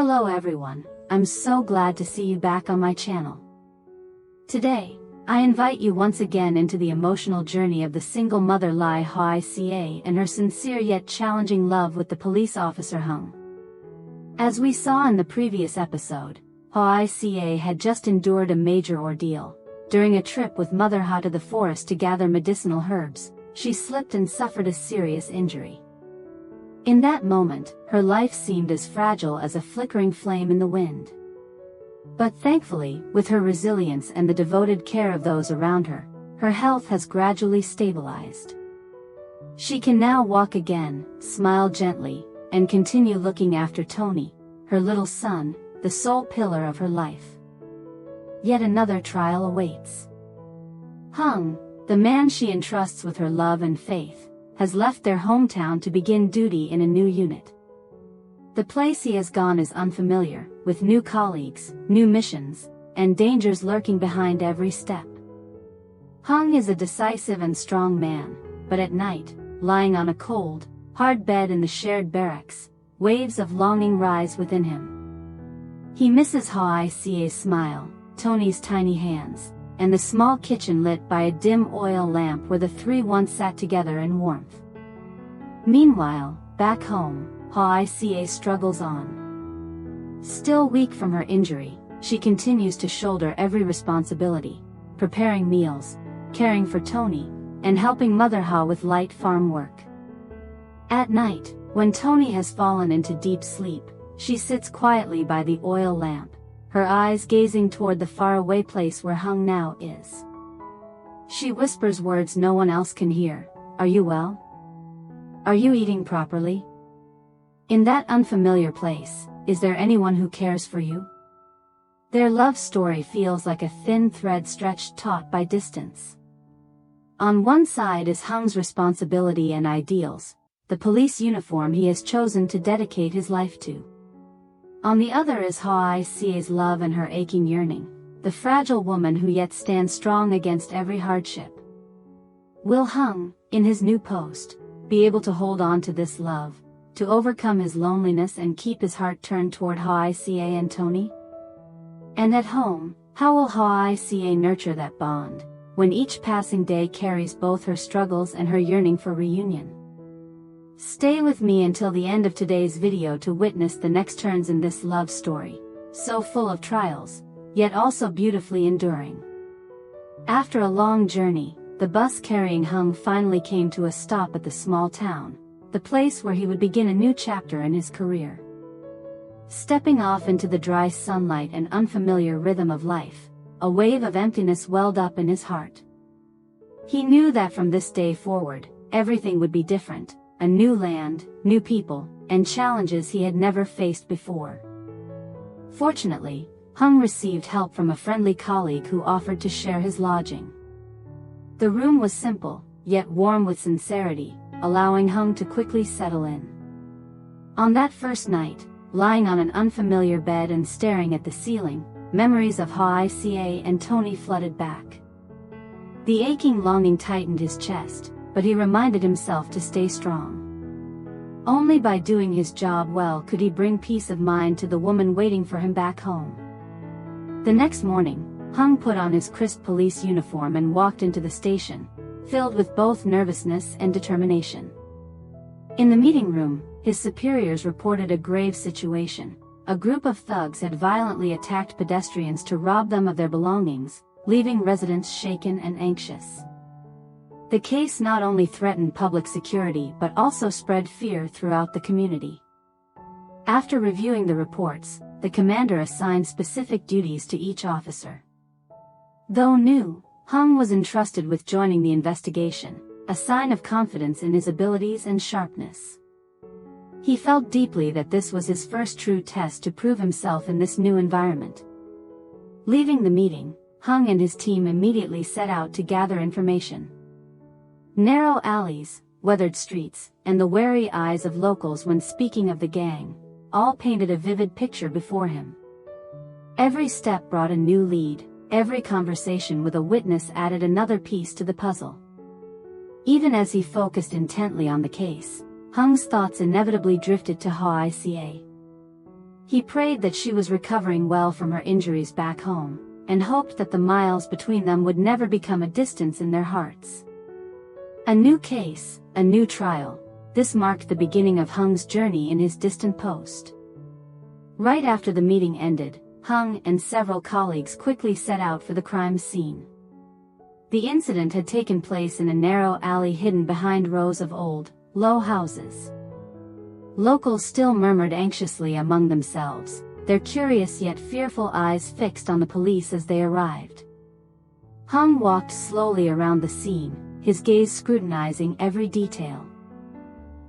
Hello everyone, I'm so glad to see you back on my channel. Today, I invite you once again into the emotional journey of the single mother Hoai Ca and her sincere yet challenging love with the police officer Hung. As we saw in the previous episode, Hoai Ca had just endured a major ordeal. During a trip with Mother Ha to the forest to gather medicinal herbs, she slipped and suffered a serious injury. In that moment, her life seemed as fragile as a flickering flame in the wind. But thankfully, with her resilience and the devoted care of those around her, her health has gradually stabilized. She can now walk again, smile gently, and continue looking after Tony, her little son, the sole pillar of her life. Yet another trial awaits. Hung, the man she entrusts with her love and faith, has left their hometown to begin duty in a new unit. The place he has gone is unfamiliar, with new colleagues, new missions, and dangers lurking behind every step. Hung is a decisive and strong man, but at night, lying on a cold, hard bed in the shared barracks, waves of longing rise within him. He misses Hoai Ca's smile, Tony's tiny hands, and the small kitchen lit by a dim oil lamp where the three once sat together in warmth. Meanwhile, back home, Hoai Ca struggles on. Still weak from her injury, she continues to shoulder every responsibility, preparing meals, caring for Tony, and helping Mother Ha with light farm work. At night, when Tony has fallen into deep sleep, she sits quietly by the oil lamp, her eyes gazing toward the faraway place where Hung now is. She whispers words no one else can hear. Are you well? Are you eating properly? In that unfamiliar place, is there anyone who cares for you? Their love story feels like a thin thread stretched taut by distance. On one side is Hung's responsibility and ideals, the police uniform he has chosen to dedicate his life to. On the other is Hoai Ca's love and her aching yearning, the fragile woman who yet stands strong against every hardship. Will Hung, in his new post, be able to hold on to this love, to overcome his loneliness and keep his heart turned toward Hoai Ca and Tony? And at home, how will Hoai Ca nurture that bond, when each passing day carries both her struggles and her yearning for reunion? Stay with me until the end of today's video to witness the next turns in this love story, so full of trials, yet also beautifully enduring. After a long journey, the bus carrying Hung finally came to a stop at the small town, the place where he would begin a new chapter in his career. Stepping off into the dry sunlight and unfamiliar rhythm of life, a wave of emptiness welled up in his heart. He knew that from this day forward, everything would be different. A new land, new people, and challenges he had never faced before. Fortunately, Hung received help from a friendly colleague who offered to share his lodging. The room was simple, yet warm with sincerity, allowing Hung to quickly settle in. On that first night, lying on an unfamiliar bed and staring at the ceiling, memories of Hoai Ca and Tony flooded back. The aching longing tightened his chest, but he reminded himself to stay strong. Only by doing his job well could he bring peace of mind to the woman waiting for him back home. The next morning, Hung put on his crisp police uniform and walked into the station, filled with both nervousness and determination. In the meeting room, his superiors reported a grave situation. A group of thugs had violently attacked pedestrians to rob them of their belongings, leaving residents shaken and anxious. The case not only threatened public security but also spread fear throughout the community. After reviewing the reports, the commander assigned specific duties to each officer. Though new, Hung was entrusted with joining the investigation, a sign of confidence in his abilities and sharpness. He felt deeply that this was his first true test to prove himself in this new environment. Leaving the meeting, Hung and his team immediately set out to gather information. Narrow alleys, weathered streets, and the wary eyes of locals when speaking of the gang, all painted a vivid picture before him. Every step brought a new lead, every conversation with a witness added another piece to the puzzle. Even as he focused intently on the case, Hung's thoughts inevitably drifted to Hoai Ca. He prayed that she was recovering well from her injuries back home, and hoped that the miles between them would never become a distance in their hearts. A new case, a new trial. This marked the beginning of Hung's journey in his distant post. Right after the meeting ended, Hung and several colleagues quickly set out for the crime scene. The incident had taken place in a narrow alley hidden behind rows of old, low houses. Locals still murmured anxiously among themselves, their curious yet fearful eyes fixed on the police as they arrived. Hung walked slowly around the scene, his gaze scrutinizing every detail.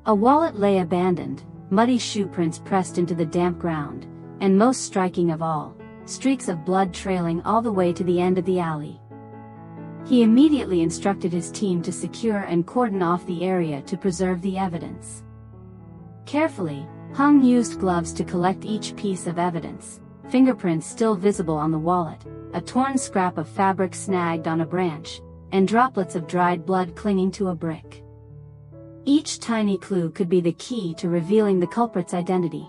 A wallet lay abandoned, muddy shoe prints pressed into the damp ground, and most striking of all, streaks of blood trailing all the way to the end of the alley. He immediately instructed his team to secure and cordon off the area to preserve the evidence. Carefully, Hung used gloves to collect each piece of evidence, fingerprints still visible on the wallet, a torn scrap of fabric snagged on a branch, and droplets of dried blood clinging to a brick. Each tiny clue could be the key to revealing the culprit's identity.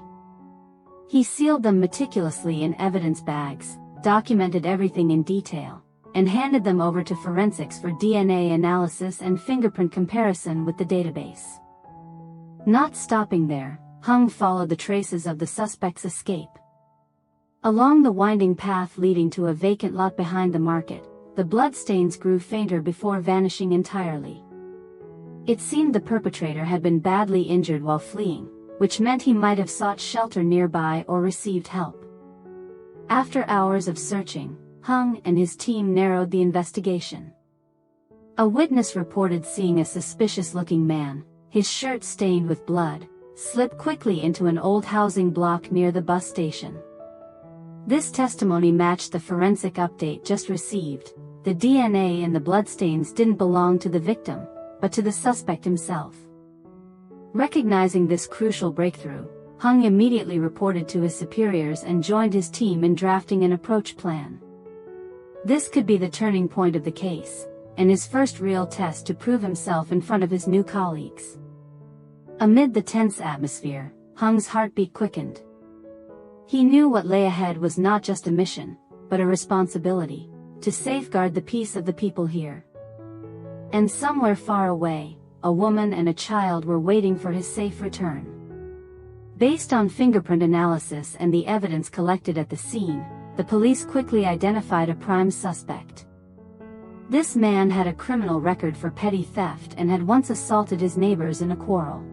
He sealed them meticulously in evidence bags, documented everything in detail, and handed them over to forensics for DNA analysis and fingerprint comparison with the database. Not stopping there, Hung followed the traces of the suspect's escape. Along the winding path leading to a vacant lot behind the market, the bloodstains grew fainter before vanishing entirely. It seemed the perpetrator had been badly injured while fleeing, which meant he might have sought shelter nearby or received help. After hours of searching, Hung and his team narrowed the investigation. A witness reported seeing a suspicious-looking man, his shirt stained with blood, slip quickly into an old housing block near the bus station. This testimony matched the forensic update just received. The DNA in the bloodstains didn't belong to the victim, but to the suspect himself. Recognizing this crucial breakthrough, Hung immediately reported to his superiors and joined his team in drafting an approach plan. This could be the turning point of the case, and his first real test to prove himself in front of his new colleagues. Amid the tense atmosphere, Hung's heartbeat quickened. He knew what lay ahead was not just a mission, but a responsibility, to safeguard the peace of the people here. And somewhere far away, a woman and a child were waiting for his safe return. Based on fingerprint analysis and the evidence collected at the scene, the police quickly identified a prime suspect. This man had a criminal record for petty theft and had once assaulted his neighbors in a quarrel.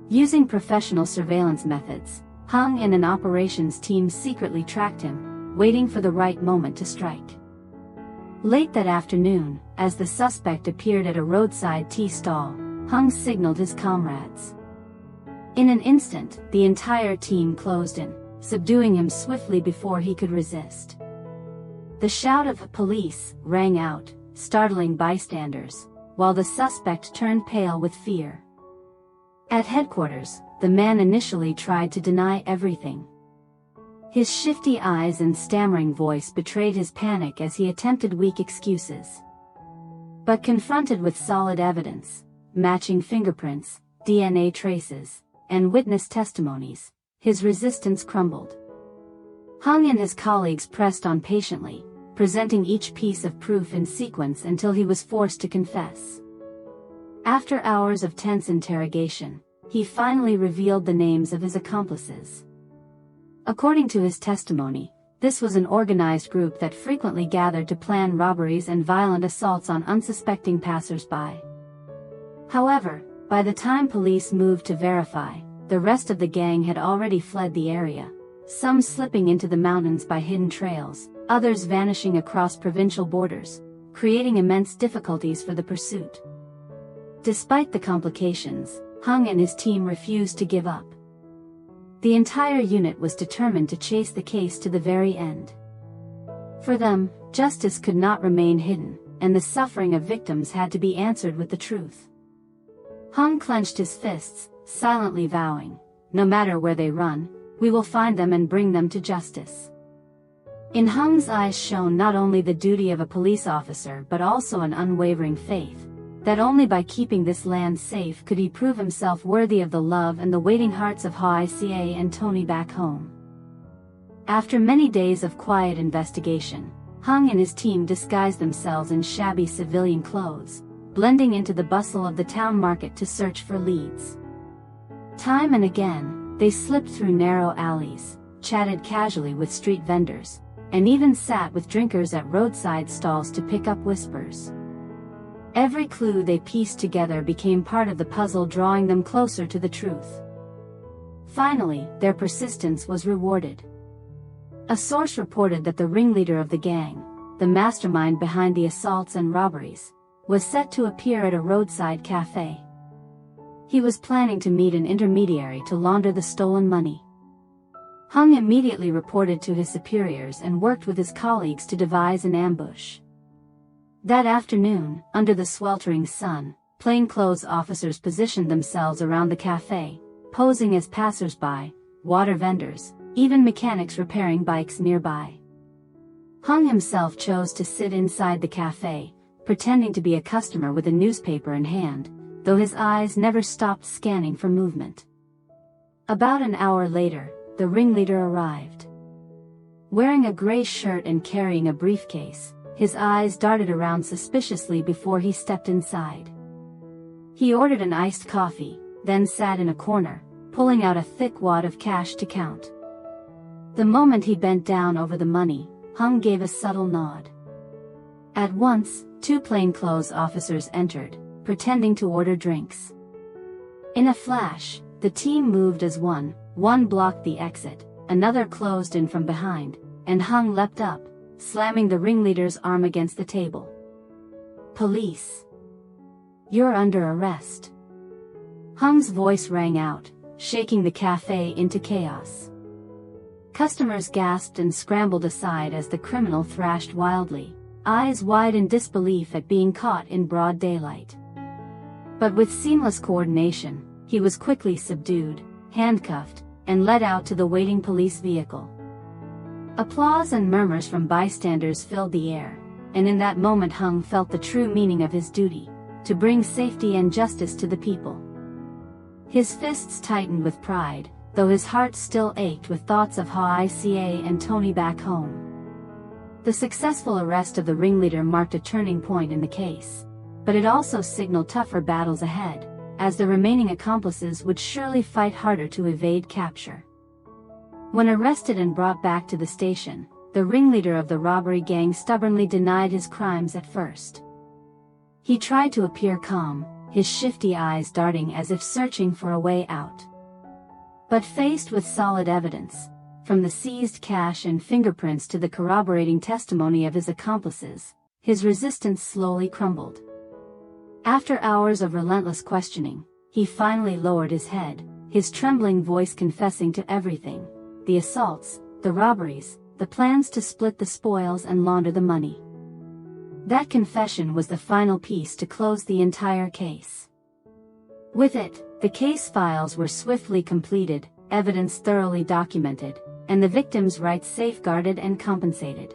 Using professional surveillance methods, Hung and an operations team secretly tracked him, waiting for the right moment to strike. Late that afternoon, as the suspect appeared at a roadside tea stall, Hung signaled his comrades. In an instant, the entire team closed in, subduing him swiftly before he could resist. The shout of "Police!" rang out, startling bystanders, while the suspect turned pale with fear. At headquarters, the man initially tried to deny everything. His shifty eyes and stammering voice betrayed his panic as he attempted weak excuses. But confronted with solid evidence, matching fingerprints, DNA traces, and witness testimonies, his resistance crumbled. Hung and his colleagues pressed on patiently, presenting each piece of proof in sequence until he was forced to confess. After hours of tense interrogation, he finally revealed the names of his accomplices. According to his testimony, this was an organized group that frequently gathered to plan robberies and violent assaults on unsuspecting passers-by. However, by the time police moved to verify, the rest of the gang had already fled the area, some slipping into the mountains by hidden trails, others vanishing across provincial borders, creating immense difficulties for the pursuit. Despite the complications, Hung and his team refused to give up. The entire unit was determined to chase the case to the very end. For them, justice could not remain hidden, and the suffering of victims had to be answered with the truth. Hung clenched his fists, silently vowing, "No matter where they run, we will find them and bring them to justice." In Hung's eyes shone not only the duty of a police officer but also an unwavering faith, that only by keeping this land safe could he prove himself worthy of the love and the waiting hearts of Hoai Ca and Tony back home. After many days of quiet investigation, Hung and his team disguised themselves in shabby civilian clothes, blending into the bustle of the town market to search for leads. Time and again, they slipped through narrow alleys, chatted casually with street vendors, and even sat with drinkers at roadside stalls to pick up whispers. Every clue they pieced together became part of the puzzle, drawing them closer to the truth. Finally, their persistence was rewarded. A source reported that the ringleader of the gang, the mastermind behind the assaults and robberies, was set to appear at a roadside cafe. He was planning to meet an intermediary to launder the stolen money. Hung immediately reported to his superiors and worked with his colleagues to devise an ambush. That afternoon, under the sweltering sun, plainclothes officers positioned themselves around the cafe, posing as passers-by, water vendors, even mechanics repairing bikes nearby. Hung himself chose to sit inside the cafe, pretending to be a customer with a newspaper in hand, though his eyes never stopped scanning for movement. About an hour later, the ringleader arrived. Wearing a gray shirt and carrying a briefcase, his eyes darted around suspiciously before he stepped inside. He ordered an iced coffee, then sat in a corner, pulling out a thick wad of cash to count. The moment he bent down over the money, Hung gave a subtle nod. At once, two plainclothes officers entered, pretending to order drinks. In a flash, the team moved as one blocked the exit, another closed in from behind, and Hung leapt up, slamming the ringleader's arm against the table. "Police! You're under arrest!" Hung's voice rang out, shaking the cafe into chaos. Customers gasped and scrambled aside as the criminal thrashed wildly, eyes wide in disbelief at being caught in broad daylight. But with seamless coordination, he was quickly subdued, handcuffed, and led out to the waiting police vehicle. Applause and murmurs from bystanders filled the air, and in that moment Hung felt the true meaning of his duty, to bring safety and justice to the people. His fists tightened with pride, though his heart still ached with thoughts of Hoai Ca and Tony back home. The successful arrest of the ringleader marked a turning point in the case, but it also signaled tougher battles ahead, as the remaining accomplices would surely fight harder to evade capture. When arrested and brought back to the station, the ringleader of the robbery gang stubbornly denied his crimes at first. He tried to appear calm, his shifty eyes darting as if searching for a way out. But faced with solid evidence, from the seized cash and fingerprints to the corroborating testimony of his accomplices, his resistance slowly crumbled. After hours of relentless questioning, he finally lowered his head, his trembling voice confessing to everything: the assaults, the robberies, the plans to split the spoils and launder the money. That confession was the final piece to close the entire case. With it, the case files were swiftly completed, evidence thoroughly documented, and the victims' rights safeguarded and compensated.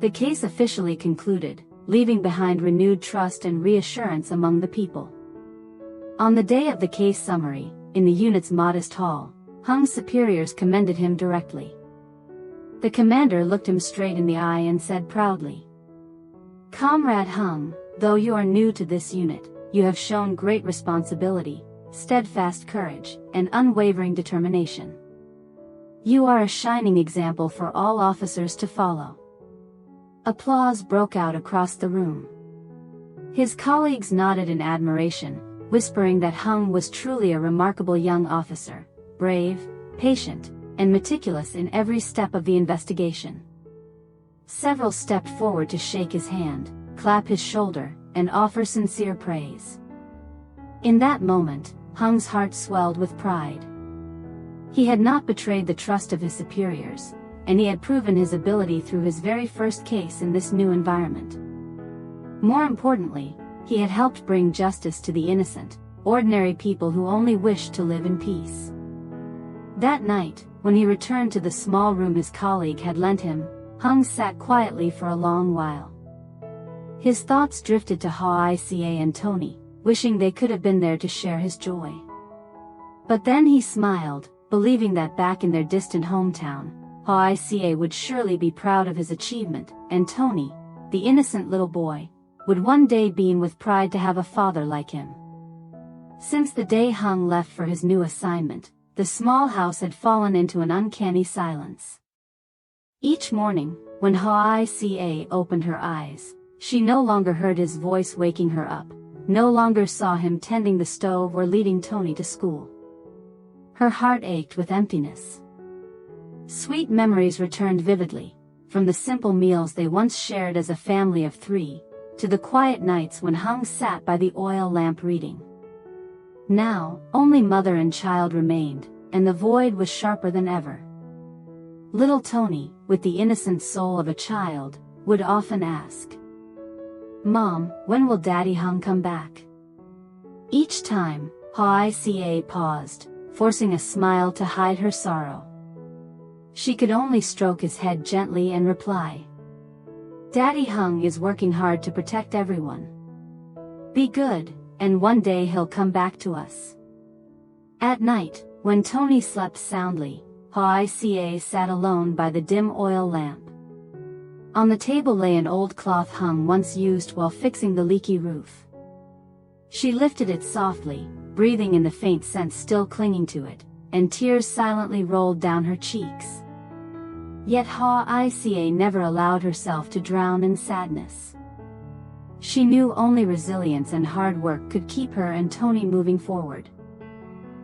The case officially concluded, leaving behind renewed trust and reassurance among the people. On the day of the case summary, in the unit's modest hall, Hung's superiors commended him directly. The commander looked him straight in the eye and said proudly, "Comrade Hung, though you are new to this unit, you have shown great responsibility, steadfast courage, and unwavering determination. You are a shining example for all officers to follow." Applause broke out across the room. His colleagues nodded in admiration, whispering that Hung was truly a remarkable young officer, brave, patient, and meticulous in every step of the investigation. Several stepped forward to shake his hand, clap his shoulder, and offer sincere praise. In that moment, Hung's heart swelled with pride. He had not betrayed the trust of his superiors, and he had proven his ability through his very first case in this new environment. More importantly, he had helped bring justice to the innocent, ordinary people who only wished to live in peace. That night, when he returned to the small room his colleague had lent him, Hung sat quietly for a long while. His thoughts drifted to Hoai Ca and Tony, wishing they could have been there to share his joy. But then he smiled, believing that back in their distant hometown, Hoai Ca would surely be proud of his achievement, and Tony, the innocent little boy, would one day beam with pride to have a father like him. Since the day Hung left for his new assignment, the small house had fallen into an uncanny silence. Each morning, when Hoai Ca opened her eyes, she no longer heard his voice waking her up, no longer saw him tending the stove or leading Tony to school. Her heart ached with emptiness. Sweet memories returned vividly, from the simple meals they once shared as a family of 3, to the quiet nights when Hung sat by the oil lamp reading. Now, only mother and child remained, and the void was sharper than ever. Little Tony, with the innocent soul of a child, would often ask, "Mom, when will Daddy Hung come back?" Each time, Hoai Ca paused, forcing a smile to hide her sorrow. She could only stroke his head gently and reply, "Daddy Hung is working hard to protect everyone. Be good, and one day he'll come back to us." At night, when Tony slept soundly, Hoai Ca sat alone by the dim oil lamp. On the table lay an old cloth Hung once used while fixing the leaky roof. She lifted it softly, breathing in the faint scent still clinging to it, and tears silently rolled down her cheeks. Yet Hoai Ca never allowed herself to drown in sadness. She knew only resilience and hard work could keep her and Tony moving forward.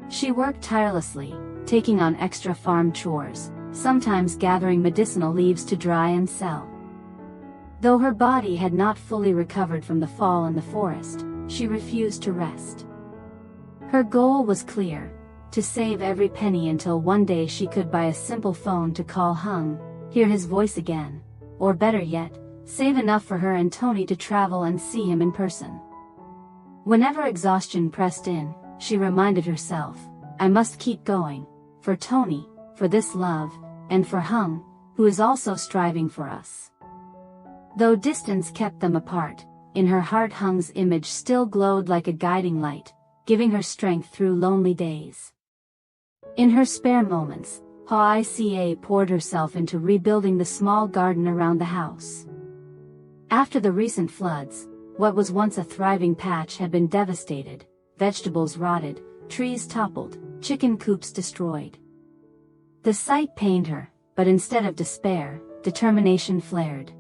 She worked tirelessly, taking on extra farm chores, sometimes gathering medicinal leaves to dry and sell. Though her body had not fully recovered from the fall in the forest, she refused to rest. Her goal was clear: to save every penny until one day she could buy a simple phone to call Hung, hear his voice again, or better yet, save enough for her and Tony to travel and see him in person. Whenever exhaustion pressed in, she reminded herself, "I must keep going, for Tony, for this love, and for Hung, who is also striving for us." Though distance kept them apart, in her heart Hung's image still glowed like a guiding light, giving her strength through lonely days. In her spare moments, Hoai Ca poured herself into rebuilding the small garden around the house. After the recent floods, what was once a thriving patch had been devastated, vegetables rotted, trees toppled, chicken coops destroyed. The sight pained her, but instead of despair, determination flared.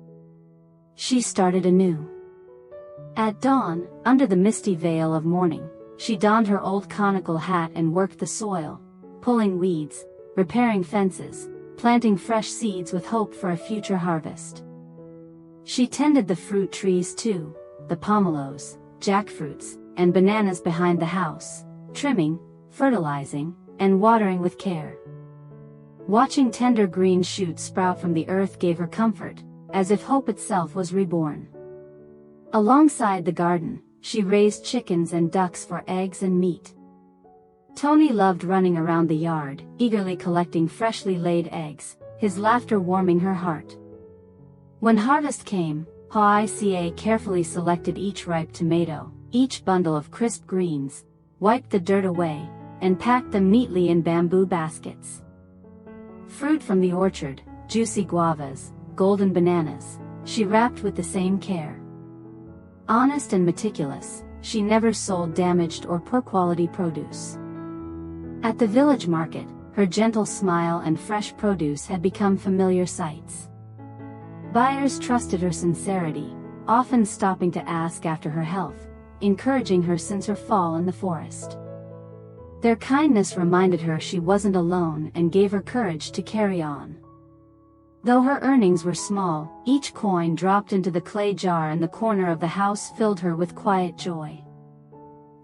She started anew. At dawn, under the misty veil of morning, she donned her old conical hat and worked the soil, pulling weeds, repairing fences, planting fresh seeds with hope for a future harvest. She tended the fruit trees too, the pomelos, jackfruits, and bananas behind the house, trimming, fertilizing, and watering with care. Watching tender green shoots sprout from the earth gave her comfort, as if hope itself was reborn. Alongside the garden, she raised chickens and ducks for eggs and meat. Tony loved running around the yard, eagerly collecting freshly laid eggs, his laughter warming her heart. When harvest came, Hoai Ca carefully selected each ripe tomato, each bundle of crisp greens, wiped the dirt away, and packed them neatly in bamboo baskets. Fruit from the orchard, juicy guavas, golden bananas, she wrapped with the same care. Honest and meticulous, she never sold damaged or poor quality produce. At the village market, her gentle smile and fresh produce had become familiar sights. Buyers trusted her sincerity, often stopping to ask after her health, encouraging her since her fall in the forest. Their kindness reminded her she wasn't alone and gave her courage to carry on. Though her earnings were small, each coin dropped into the clay jar in the corner of the house filled her with quiet joy.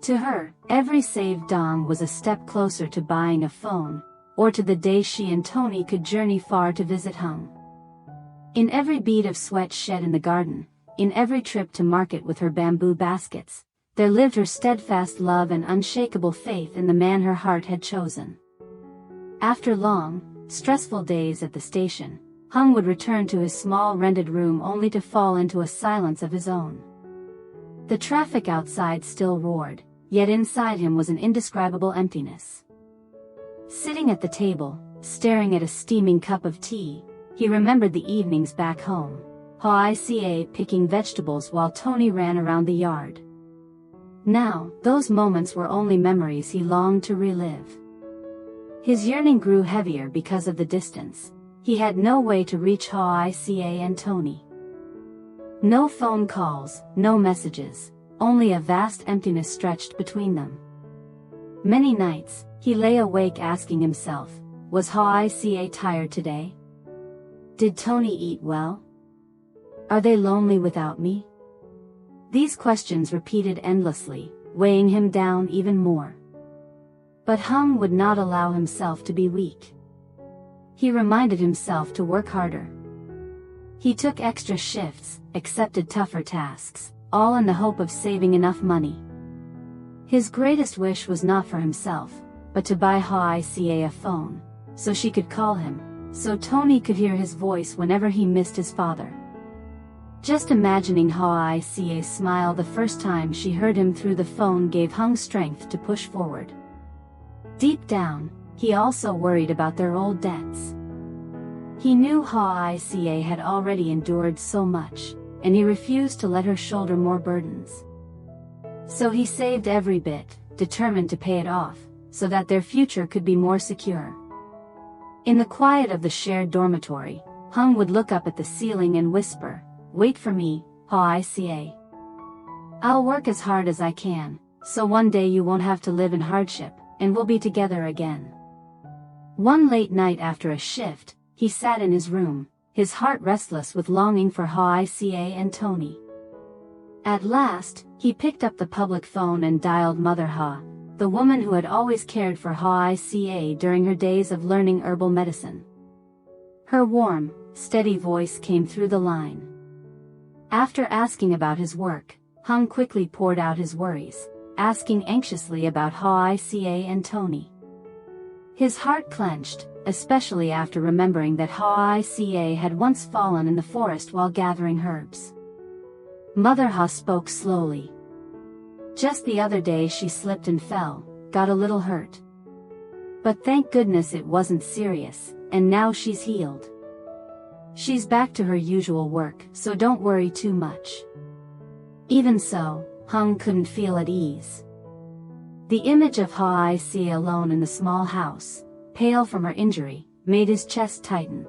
To her, every saved dong was a step closer to buying a phone, or to the day she and Tony could journey far to visit Hung. In every bead of sweat shed in the garden, in every trip to market with her bamboo baskets, there lived her steadfast love and unshakable faith in the man her heart had chosen. After long, stressful days at the station, Hung would return to his small rented room only to fall into a silence of his own. The traffic outside still roared, yet inside him was an indescribable emptiness. Sitting at the table, staring at a steaming cup of tea. He remembered the evenings back home. Hoai Ca picking vegetables while Tony ran around the yard. Now, those moments were only memories he longed to relive. His yearning grew heavier because of the distance. He had no way to reach Hoai Ca and Tony. No phone calls, no messages, only a vast emptiness stretched between them. Many nights, he lay awake asking himself, was Hoai Ca tired today? Did Tony eat well? Are they lonely without me? These questions repeated endlessly, weighing him down even more. But Hung would not allow himself to be weak. He reminded himself to work harder. He took extra shifts, accepted tougher tasks, all in the hope of saving enough money. His greatest wish was not for himself, but to buy Hoai Ca a phone, so she could call him, so Tony could hear his voice whenever he missed his father. Just imagining Hoai Ca's smile the first time she heard him through the phone gave Hung strength to push forward. Deep down, he also worried about their old debts. He knew Hoai Ca had already endured so much, and he refused to let her shoulder more burdens. So he saved every bit, determined to pay it off, so that their future could be more secure. In the quiet of the shared dormitory, Hung would look up at the ceiling and whisper, "Wait for me, Hoai Ca. I'll work as hard as I can, so one day you won't have to live in hardship, and we'll be together again." One late night after a shift, he sat in his room, his heart restless with longing for Hoai Ca and Tony. At last, he picked up the public phone and dialed Mother Ha, the woman who had always cared for Hoai Ca during her days of learning herbal medicine. Her warm, steady voice came through the line. After asking about his work, Hung quickly poured out his worries, asking anxiously about Hoai Ca and Tony. His heart clenched, especially after remembering that Hoai Ca had once fallen in the forest while gathering herbs. Mother Ha spoke slowly. Just the other day she slipped and fell, got a little hurt. But thank goodness it wasn't serious, and now she's healed. She's back to her usual work, so don't worry too much. Even so, Hung couldn't feel at ease. The image of Hoai Ca alone in the small house, pale from her injury, made his chest tighten.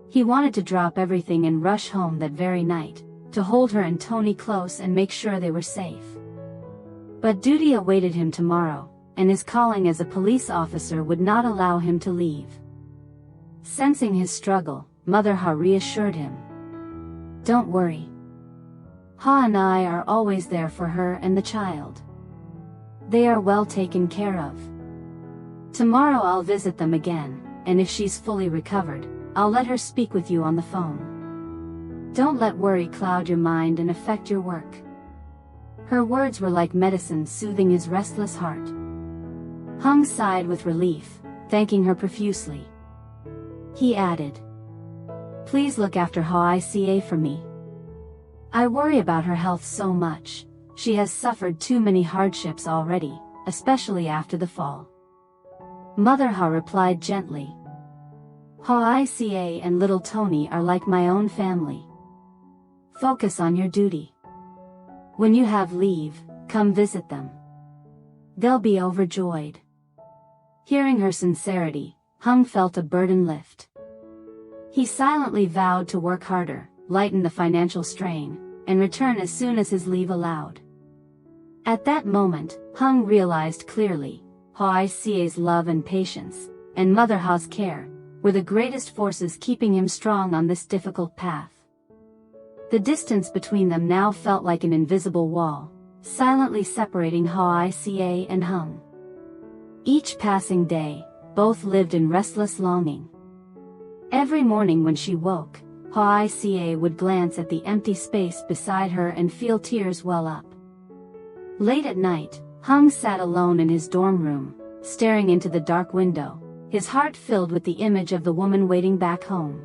He wanted to drop everything and rush home that very night, to hold her and Tony close and make sure they were safe. But duty awaited him tomorrow, and his calling as a police officer would not allow him to leave. Sensing his struggle, Mother Ha reassured him. "Don't worry. Ha and I are always there for her and the child. They are well taken care of. Tomorrow I'll visit them again, and if she's fully recovered, I'll let her speak with you on the phone. Don't let worry cloud your mind and affect your work." Her words were like medicine soothing his restless heart. Hung sighed with relief, thanking her profusely. He added, "Please look after Hoai Ca for me. I worry about her health so much. She has suffered too many hardships already, especially after the fall." Mother Ha replied gently, "Hoai Ca and little Tony are like my own family. Focus on your duty. When you have leave, come visit them. They'll be overjoyed." Hearing her sincerity, Hung felt a burden lift. He silently vowed to work harder, lighten the financial strain, and return as soon as his leave allowed. At that moment, Hung realized clearly, Hoai Ca's love and patience, and Mother Ha's care, were the greatest forces keeping him strong on this difficult path. The distance between them now felt like an invisible wall, silently separating Hoai Ca and Hung. Each passing day, both lived in restless longing. Every morning when she woke, Hoai Ca would glance at the empty space beside her and feel tears well up. Late at night, Hung sat alone in his dorm room, staring into the dark window, his heart filled with the image of the woman waiting back home.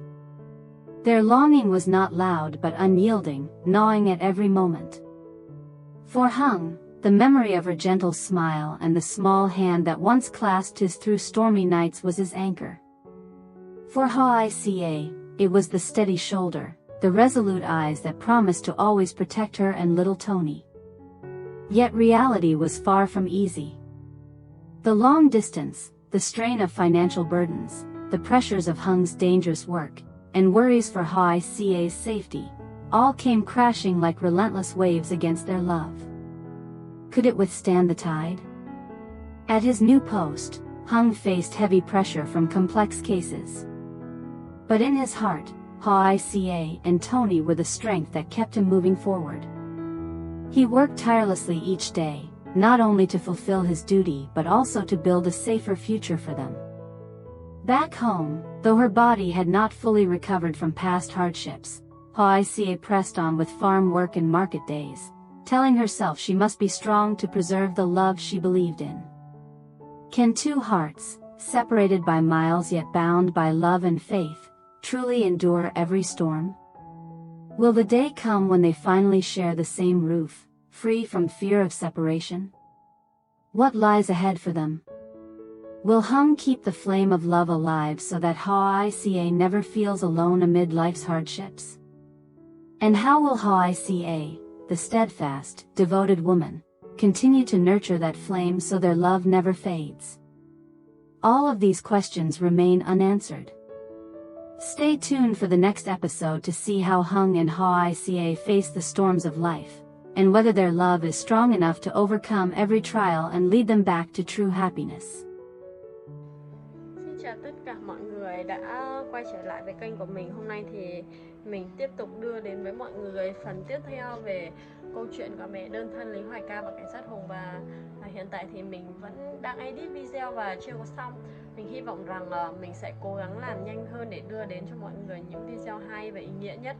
Their longing was not loud but unyielding, gnawing at every moment. For Hung, the memory of her gentle smile and the small hand that once clasped his through stormy nights was his anchor. For Hoai Ca, it was the steady shoulder, the resolute eyes that promised to always protect her and little Tony. Yet reality was far from easy. The long distance, the strain of financial burdens, the pressures of Hung's dangerous work, and worries for Hoai Ca's safety, all came crashing like relentless waves against their love. Could it withstand the tide? At his new post, Hung faced heavy pressure from complex cases. But in his heart, Hoai Ca and Tony were the strength that kept him moving forward. He worked tirelessly each day, not only to fulfill his duty but also to build a safer future for them. Back home, though her body had not fully recovered from past hardships, Hoai Ca pressed on with farm work and market days, telling herself she must be strong to preserve the love she believed in. Can two hearts, separated by miles yet bound by love and faith, truly endure every storm? Will the day come when they finally share the same roof, free from fear of separation? What lies ahead for them? Will Hung keep the flame of love alive so that Hoai Ca never feels alone amid life's hardships? And how will Hoai Ca, the steadfast, devoted woman, continue to nurture that flame so their love never fades? All of these questions remain unanswered. Stay tuned for the next episode to see how Hung and Hoai Ca face the storms of life, and whether their love is strong enough to overcome every trial and lead them back to true happiness. Xin chào tất cả mọi người đã quay trở lại với kênh của mình. Hôm nay thì mình tiếp tục đưa đến với mọi người phần tiếp theo về câu chuyện của mẹ đơn thân Lý Hoài Ca và cảnh sát Hùng. Và hiện tại thì mình vẫn đang edit video và chưa có xong. Mình hy vọng rằng mình sẽ cố gắng làm nhanh hơn để đưa đến cho mọi người những video hay và ý nghĩa nhất.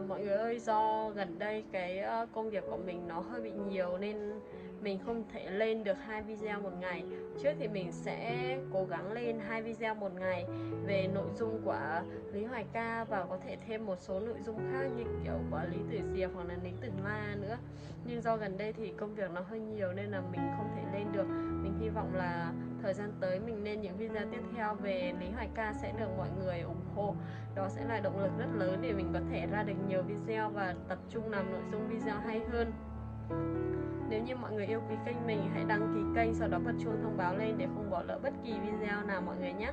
Mọi người ơi, do gần đây cái công việc của mình nó hơi bị nhiều nên mình không thể lên được 2 video một ngày. Trước thì mình sẽ cố gắng lên 2 video một ngày về nội dung của Lý Hoài Ca và có thể thêm một số nội dung khác như kiểu của Lý Tử Diệp hoặc là Lý Tử Ma nữa. Nhưng do gần đây thì công việc nó hơi nhiều nên là mình không thể lên được. Mình hy vọng là thời gian tới mình lên những video tiếp theo về Lý Hoài Ca sẽ được mọi người ủng hộ. Đó sẽ là động lực rất lớn để mình có thể ra được nhiều video và tập trung làm nội dung video hay hơn. Nếu như mọi người yêu quý kênh mình, hãy đăng ký kênh, sau đó bật chuông thông báo lên để không bỏ lỡ bất kỳ video nào mọi người nhé.